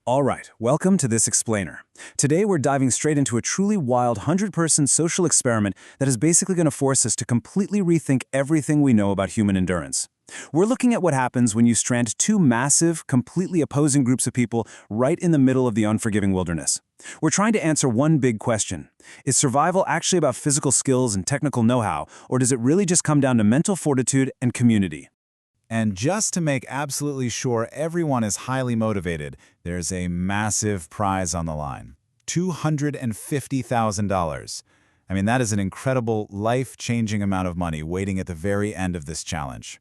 All right, welcome to this explainer. Today we're diving straight into a truly wild 100-person social experiment that is basically going to force us to completely rethink everything we know about human endurance. We're looking at what happens when you strand two massive, completely opposing groups of people right in the middle of the unforgiving wilderness. We're trying to answer one big question. Is survival actually about physical skills and technical know-how, or does it really just come down to mental fortitude and community? And just to make absolutely sure everyone is highly motivated, there's a massive prize on the line. $250,000. I mean, that is an incredible, life-changing amount of money waiting at the very end of this challenge.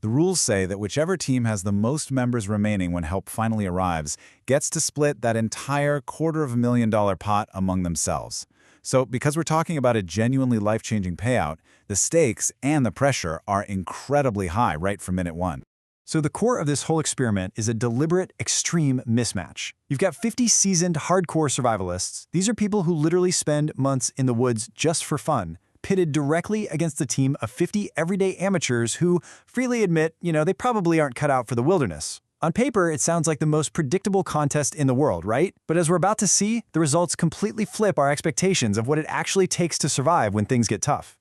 The rules say that whichever team has the most members remaining when help finally arrives gets to split that entire $250,000 pot among themselves. So because we're talking about a genuinely life-changing payout, the stakes and the pressure are incredibly high right from minute one. So the core of this whole experiment is a deliberate, extreme mismatch. You've got 50 seasoned, hardcore survivalists. These are people who literally spend months in the woods just for fun, pitted directly against a team of 50 everyday amateurs who freely admit, they probably aren't cut out for the wilderness. On paper, it sounds like the most predictable contest in the world, right? But as we're about to see, the results completely flip our expectations of what it actually takes to survive when things get tough.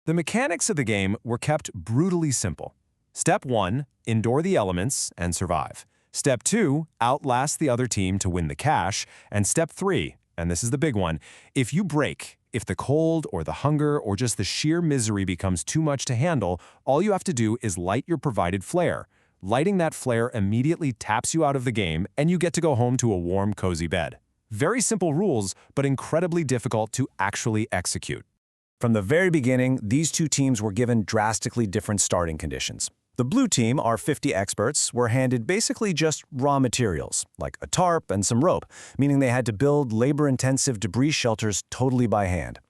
The mechanics of the game were kept brutally simple. Step 1, endure the elements and survive. Step 2, outlast the other team to win the cash. And Step 3, and this is the big one, if you break, if the cold or the hunger or just the sheer misery becomes too much to handle, all you have to do is light your provided flare. Lighting that flare immediately taps you out of the game, and you get to go home to a warm, cozy bed. Very simple rules, but incredibly difficult to actually execute. From the very beginning, these two teams were given drastically different starting conditions. The blue team, our 50 experts, were handed basically just raw materials, like a tarp and some rope, meaning they had to build labor-intensive debris shelters totally by hand.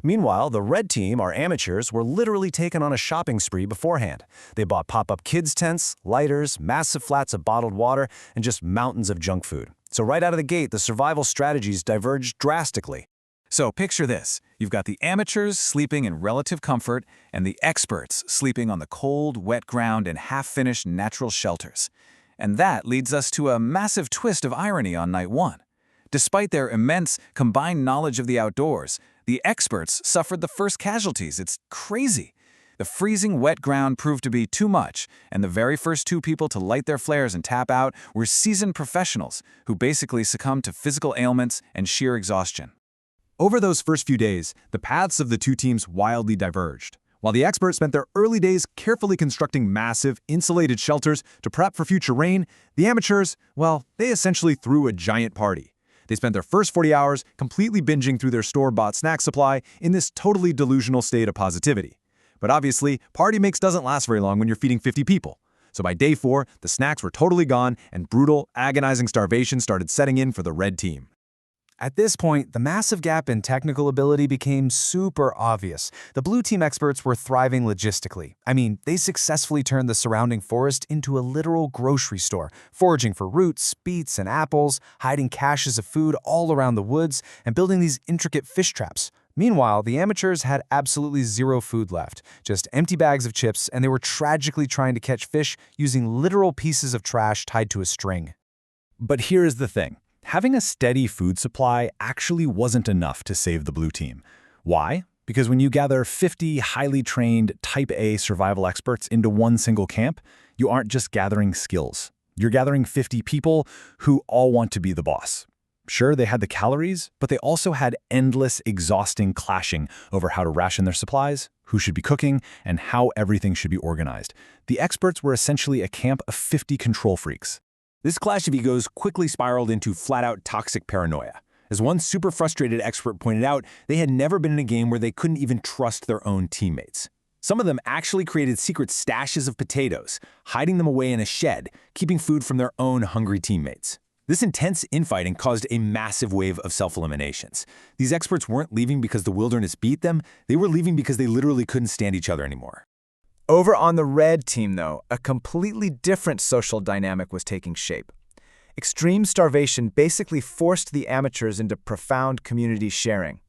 Meanwhile, the red team, our amateurs, were literally taken on a shopping spree beforehand. They bought pop-up kids' tents, lighters, massive flats of bottled water, and just mountains of junk food. So right out of the gate, the survival strategies diverged drastically. So picture this. You've got the amateurs sleeping in relative comfort and the experts sleeping on the cold, wet ground in half-finished natural shelters. And that leads us to a massive twist of irony on night one. Despite their immense combined knowledge of the outdoors, the experts suffered the first casualties. It's crazy. The freezing wet ground proved to be too much, and the very first two people to light their flares and tap out were seasoned professionals who basically succumbed to physical ailments and sheer exhaustion. Over those first few days, the paths of the two teams wildly diverged. While the experts spent their early days carefully constructing massive, insulated shelters to prep for future rain, the amateurs, well, they essentially threw a giant party. They spent their first 40 hours completely binging through their store-bought snack supply in this totally delusional state of positivity. But obviously, party mix doesn't last very long when you're feeding 50 people. So by day 4, the snacks were totally gone and brutal, agonizing starvation started setting in for the red team. At this point, the massive gap in technical ability became super obvious. The blue team experts were thriving logistically. I mean, they successfully turned the surrounding forest into a literal grocery store, foraging for roots, beets, and apples, hiding caches of food all around the woods, and building these intricate fish traps. Meanwhile, the amateurs had absolutely zero food left, just empty bags of chips, and they were tragically trying to catch fish using literal pieces of trash tied to a string. But here is the thing. Having a steady food supply actually wasn't enough to save the blue team. Why? Because when you gather 50 highly trained Type A survival experts into one single camp, you aren't just gathering skills. You're gathering 50 people who all want to be the boss. Sure, they had the calories, but they also had endless, exhausting clashing over how to ration their supplies, who should be cooking, and how everything should be organized. The experts were essentially a camp of 50 control freaks. This clash of egos quickly spiraled into flat-out toxic paranoia. As one super frustrated expert pointed out, they had never been in a game where they couldn't even trust their own teammates. Some of them actually created secret stashes of potatoes, hiding them away in a shed, keeping food from their own hungry teammates. This intense infighting caused a massive wave of self-eliminations. These experts weren't leaving because the wilderness beat them, they were leaving because they literally couldn't stand each other anymore. Over on the red team, though, a completely different social dynamic was taking shape. Extreme starvation basically forced the amateurs into profound community sharing.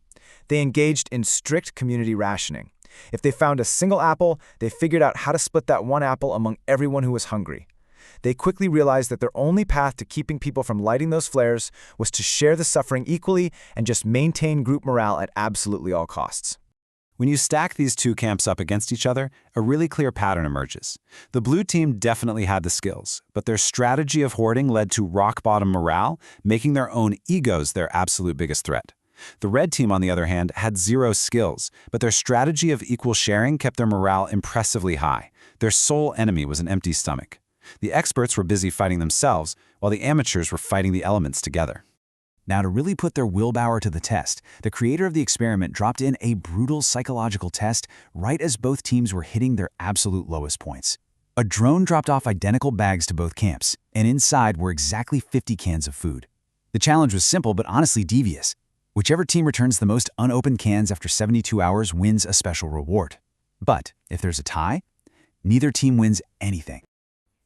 They engaged in strict community rationing. If they found a single apple, they figured out how to split that one apple among everyone who was hungry. They quickly realized that their only path to keeping people from lighting those flares was to share the suffering equally and just maintain group morale at absolutely all costs. When you stack these two camps up against each other, a really clear pattern emerges. The blue team definitely had the skills, but their strategy of hoarding led to rock-bottom morale, making their own egos their absolute biggest threat. The red team, on the other hand, had zero skills, but their strategy of equal sharing kept their morale impressively high. Their sole enemy was an empty stomach. The experts were busy fighting themselves, while the amateurs were fighting the elements together. Now, to really put their willpower to the test, the creator of the experiment dropped in a brutal psychological test right as both teams were hitting their absolute lowest points. A drone dropped off identical bags to both camps, and inside were exactly 50 cans of food. The challenge was simple but honestly devious. Whichever team returns the most unopened cans after 72 hours wins a special reward. But if there's a tie, neither team wins anything.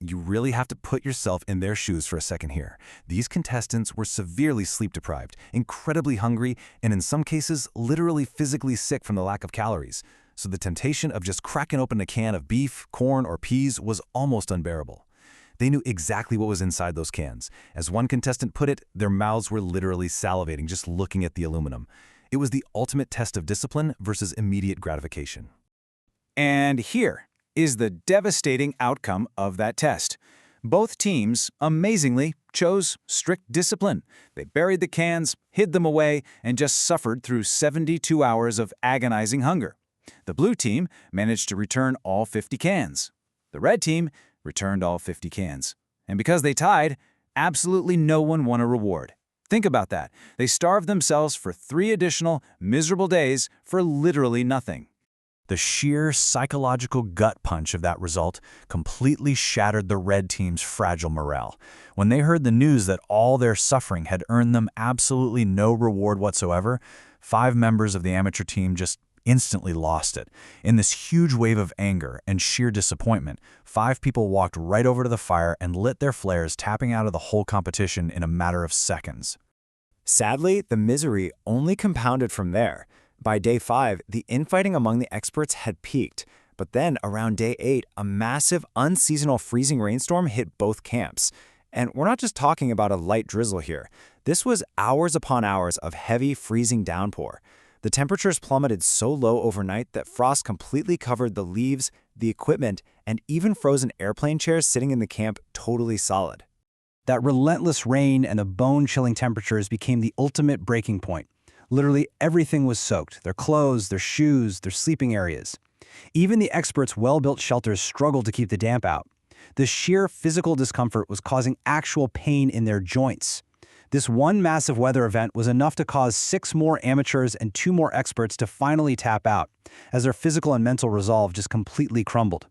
You really have to put yourself in their shoes for a second here. These contestants were severely sleep-deprived, incredibly hungry, and in some cases, literally physically sick from the lack of calories. So the temptation of just cracking open a can of beef, corn, or peas was almost unbearable. They knew exactly what was inside those cans. As one contestant put it, their mouths were literally salivating just looking at the aluminum. It was the ultimate test of discipline versus immediate gratification. And here is the devastating outcome of that test. Both teams, amazingly, chose strict discipline. They buried the cans, hid them away, and just suffered through 72 hours of agonizing hunger. The blue team managed to return all 50 cans. The red team returned all 50 cans. And because they tied, absolutely no one won a reward. Think about that. They starved themselves for 3 additional, miserable days for literally nothing. The sheer psychological gut punch of that result completely shattered the red team's fragile morale. When they heard the news that all their suffering had earned them absolutely no reward whatsoever, 5 members of the amateur team just instantly lost it. In this huge wave of anger and sheer disappointment, 5 people walked right over to the fire and lit their flares, tapping out of the whole competition in a matter of seconds. Sadly, the misery only compounded from there. By day 5, the infighting among the experts had peaked, but then around day 8, a massive unseasonal freezing rainstorm hit both camps. And we're not just talking about a light drizzle here. This was hours upon hours of heavy freezing downpour. The temperatures plummeted so low overnight that frost completely covered the leaves, the equipment, and even frozen airplane chairs sitting in the camp totally solid. That relentless rain and the bone-chilling temperatures became the ultimate breaking point. Literally everything was soaked, their clothes, their shoes, their sleeping areas. Even the experts' well-built shelters struggled to keep the damp out. The sheer physical discomfort was causing actual pain in their joints. This one massive weather event was enough to cause 6 more amateurs and 2 more experts to finally tap out, as their physical and mental resolve just completely crumbled.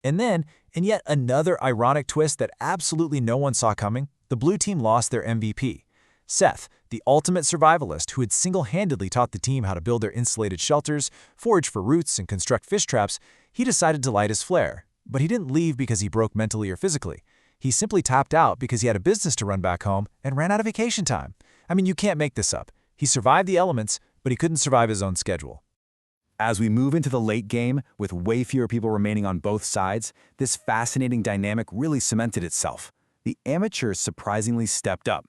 And then, in yet another ironic twist that absolutely no one saw coming, the blue team lost their MVP. Seth, the ultimate survivalist who had single-handedly taught the team how to build their insulated shelters, forage for roots, and construct fish traps, he decided to light his flare. But he didn't leave because he broke mentally or physically. He simply tapped out because he had a business to run back home and ran out of vacation time. I mean, you can't make this up. He survived the elements, but he couldn't survive his own schedule. As we move into the late game, with way fewer people remaining on both sides, this fascinating dynamic really cemented itself. The amateurs surprisingly stepped up.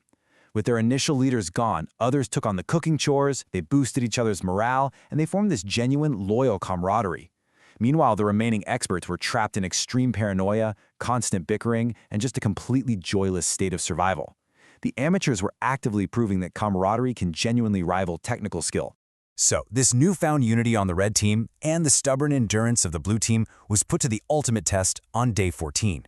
With their initial leaders gone, others took on the cooking chores, they boosted each other's morale, and they formed this genuine, loyal camaraderie. Meanwhile, the remaining experts were trapped in extreme paranoia, constant bickering, and just a completely joyless state of survival. The amateurs were actively proving that camaraderie can genuinely rival technical skill. So, this newfound unity on the red team and the stubborn endurance of the blue team was put to the ultimate test on day 14.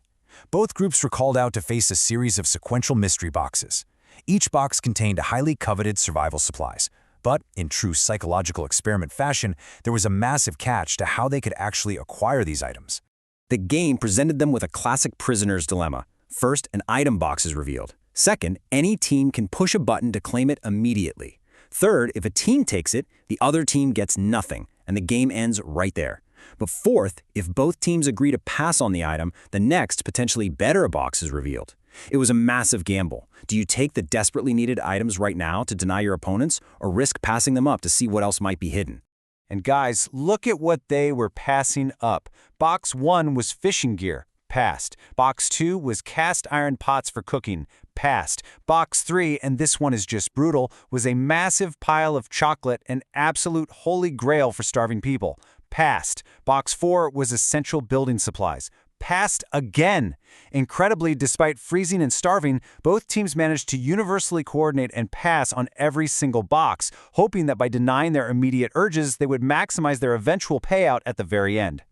Both groups were called out to face a series of sequential mystery boxes. Each box contained highly coveted survival supplies, but in true psychological experiment fashion, there was a massive catch to how they could actually acquire these items. The game presented them with a classic prisoner's dilemma. First, an item box is revealed. Second, any team can push a button to claim it immediately. Third, if a team takes it, the other team gets nothing, and the game ends right there. But fourth, if both teams agree to pass on the item, the next, potentially better box is revealed. It was a massive gamble. Do you take the desperately needed items right now to deny your opponents, or risk passing them up to see what else might be hidden? And guys, look at what they were passing up. Box 1 was fishing gear. Passed. Box 2 was cast iron pots for cooking. Passed. Box 3, and this one is just brutal, was a massive pile of chocolate, an absolute holy grail for starving people. Passed. Box 4 was essential building supplies. Passed again. Incredibly, despite freezing and starving, both teams managed to universally coordinate and pass on every single box, hoping that by denying their immediate urges, they would maximize their eventual payout at the very end.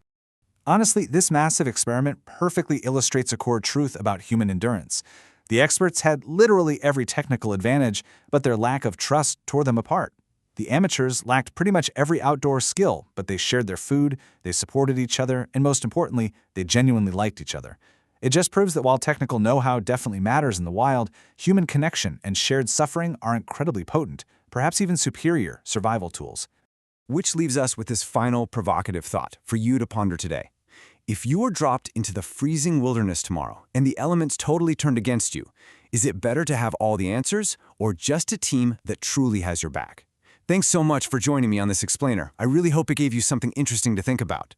Honestly, this massive experiment perfectly illustrates a core truth about human endurance. The experts had literally every technical advantage, but their lack of trust tore them apart. The amateurs lacked pretty much every outdoor skill, but they shared their food, they supported each other, and most importantly, they genuinely liked each other. It just proves that while technical know-how definitely matters in the wild, human connection and shared suffering are incredibly potent, perhaps even superior survival tools. Which leaves us with this final provocative thought for you to ponder today. If you were dropped into the freezing wilderness tomorrow and the elements totally turned against you, is it better to have all the answers or just a team that truly has your back? Thanks so much for joining me on this explainer. I really hope it gave you something interesting to think about.